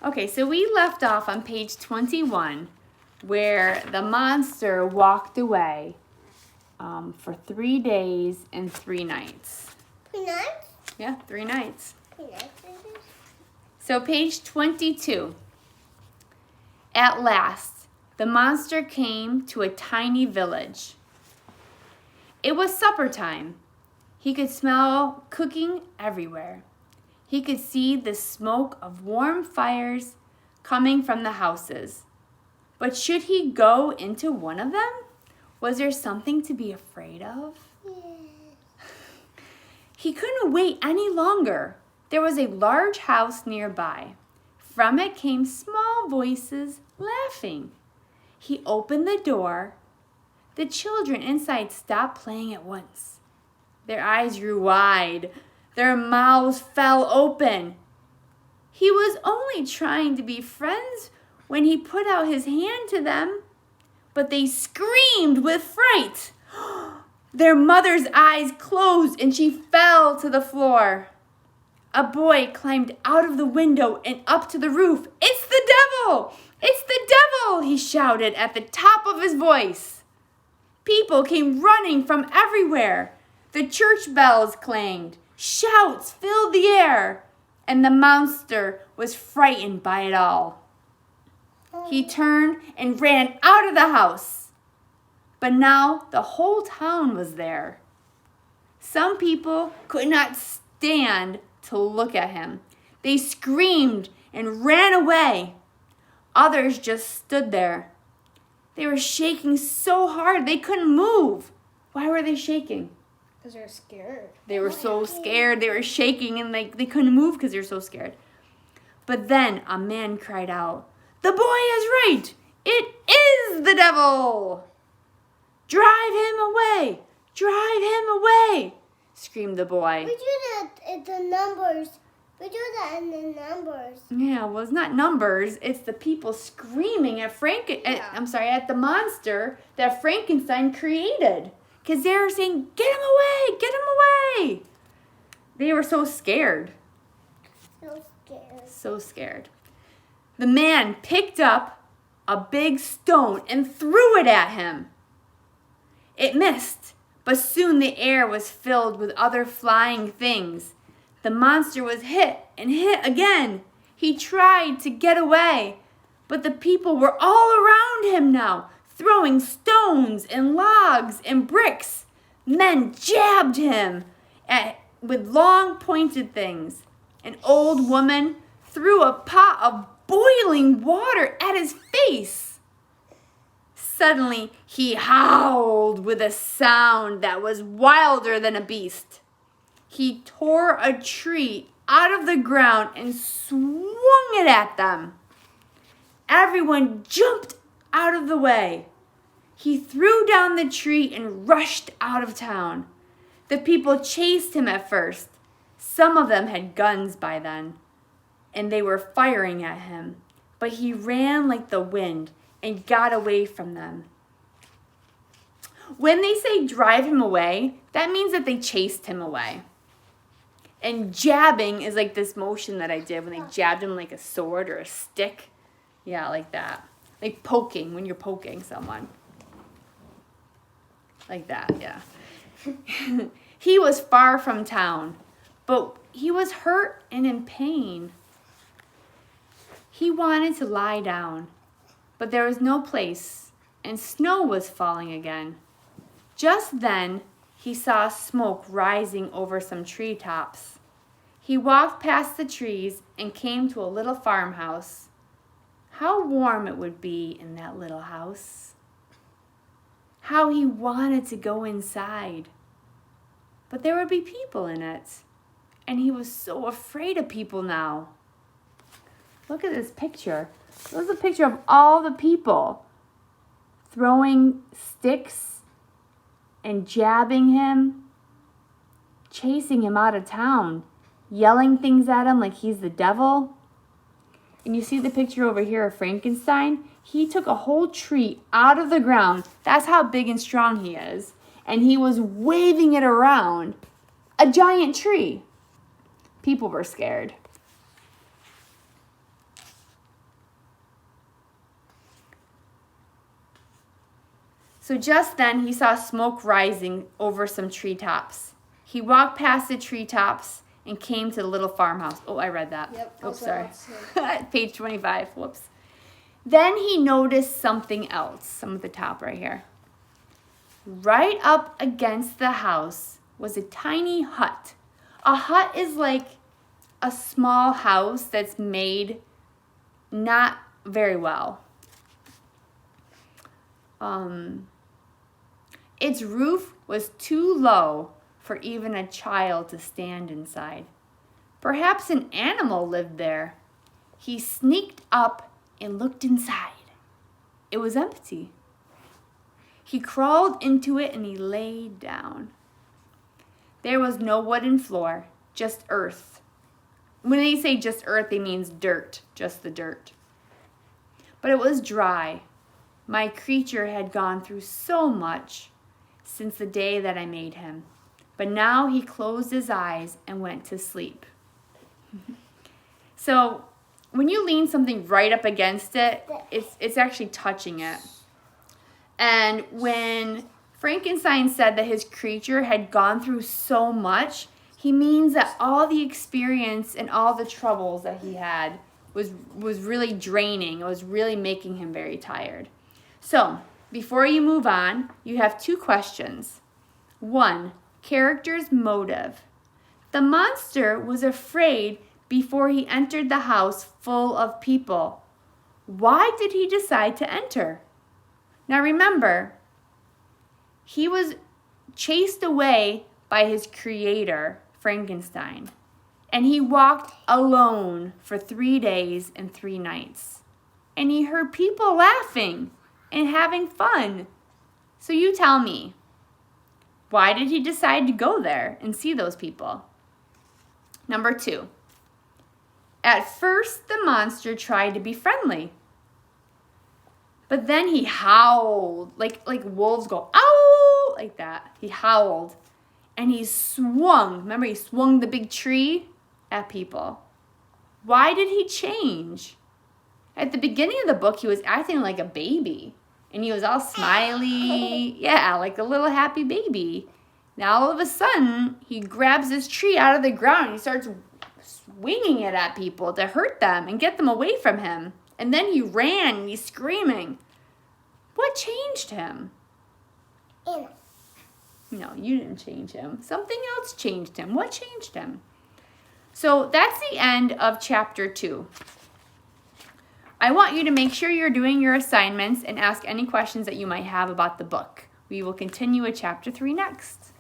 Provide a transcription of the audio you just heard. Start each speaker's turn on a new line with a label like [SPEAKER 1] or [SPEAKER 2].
[SPEAKER 1] Okay, so we left off on page 21 where the monster walked away for 3 days and 3 nights.
[SPEAKER 2] 3 nights?
[SPEAKER 1] Yeah, 3 nights.
[SPEAKER 2] 3 nights.
[SPEAKER 1] So page 22. At last, the monster came to a tiny village. It was supper time. He could smell cooking everywhere. He could see the smoke of warm fires coming from the houses. But should he go into one of them? Was there something to be afraid of?
[SPEAKER 2] Yeah.
[SPEAKER 1] He couldn't wait any longer. There was a large house nearby. From it came small voices laughing. He opened the door. The children inside stopped playing at once. Their eyes grew wide. Their mouths fell open. He was only trying to be friends when he put out his hand to them, but they screamed with fright. Their mother's eyes closed and she fell to the floor. A boy climbed out of the window and up to the roof. "It's the devil! It's the devil!" he shouted at the top of his voice. People came running from everywhere. The church bells clanged. Shouts filled the air, and the monster was frightened by it all. He turned and ran out of the house. But now the whole town was there. Some people could not stand to look at him. They screamed and ran away. Others just stood there. They were shaking so hard they couldn't move. Why were they shaking?
[SPEAKER 2] Because they're scared.
[SPEAKER 1] They were so scared. They were shaking and they couldn't move because they were so scared. But then a man cried out, "The boy is right. It is the devil. Drive him away. Drive him away," screamed the boy.
[SPEAKER 2] We do that in the numbers. We do that in the numbers.
[SPEAKER 1] Yeah, well, it's not numbers. It's the people screaming at at the monster that Frankenstein created. Because they were saying, "Get him away! Get him away!" They were so scared.
[SPEAKER 2] So scared.
[SPEAKER 1] So scared. The man picked up a big stone and threw it at him. It missed, but soon the air was filled with other flying things. The monster was hit and hit again. He tried to get away, but the people were all around him now, throwing stones and logs and bricks. Men jabbed him with long pointed things. An old woman threw a pot of boiling water at his face. Suddenly, he howled with a sound that was wilder than a beast. He tore a tree out of the ground and swung it at them. Everyone jumped out of the way. He threw down the tree and rushed out of town. The people chased him at first. Some of them had guns by then, and they were firing at him. But he ran like the wind and got away from them. When they say drive him away, that means that they chased him away. And jabbing is like this motion that I did when they jabbed him like a sword or a stick. Yeah, like that. Like poking, when you're poking someone. Like that, yeah. He was far from town, but he was hurt and in pain. He wanted to lie down, but there was no place, and snow was falling again. Just then, he saw smoke rising over some treetops. He walked past the trees and came to a little farmhouse. How warm it would be in that little house. How he wanted to go inside. But there would be people in it, and he was so afraid of people now. Look at this picture. This is a picture of all the people throwing sticks and jabbing him, chasing him out of town, yelling things at him like he's the devil. And you see the picture over here of Frankenstein? He took a whole tree out of the ground. That's how big and strong he is. And he was waving it around. A giant tree. People were scared. So just then he saw smoke rising over some treetops. He walked past the treetops and came to the little farmhouse. Oh, I read that.
[SPEAKER 2] Yep.
[SPEAKER 1] Oops, sorry. Page 25. Whoops. Then he noticed something else. I'm at the top right here. Right up against the house was a tiny hut. A hut is like a small house that's made not very well. Its roof was too low for even a child to stand inside. Perhaps an animal lived there. He sneaked up and looked inside. It was empty. He crawled into it and he lay down. There was no wooden floor, just earth. When they say just earth, they mean dirt, just the dirt. But it was dry. My creature had gone through so much since the day that I made him. But now he closed his eyes and went to sleep. So when you lean something right up against it, it's actually touching it. And when Frankenstein said that his creature had gone through so much, he means that all the experience and all the troubles that he had was really draining. It was really making him very tired. So, before you move on, you have 2 questions. 1, character's motive. The monster was afraid before he entered the house full of people. Why did he decide to enter? Now remember, he was chased away by his creator, Frankenstein, and he walked alone for 3 days and 3 nights. And he heard people laughing and having fun. So you tell me, why did he decide to go there and see those people? Number 2, at first the monster tried to be friendly. But then he howled, like wolves go, ow, like that. He howled. And he swung, remember he swung the big tree at people. Why did he change? At the beginning of the book, he was acting like a baby. And he was all smiley, yeah, like a little happy baby. Now all of a sudden, he grabs this tree out of the ground and he starts swinging it at people to hurt them and get them away from him. And then he ran and he's screaming. What changed him? No, you didn't change him. Something else changed him. What changed him? So that's the end of chapter 2. I want you to make sure you're doing your assignments and ask any questions that you might have about the book. We will continue with chapter 3 next.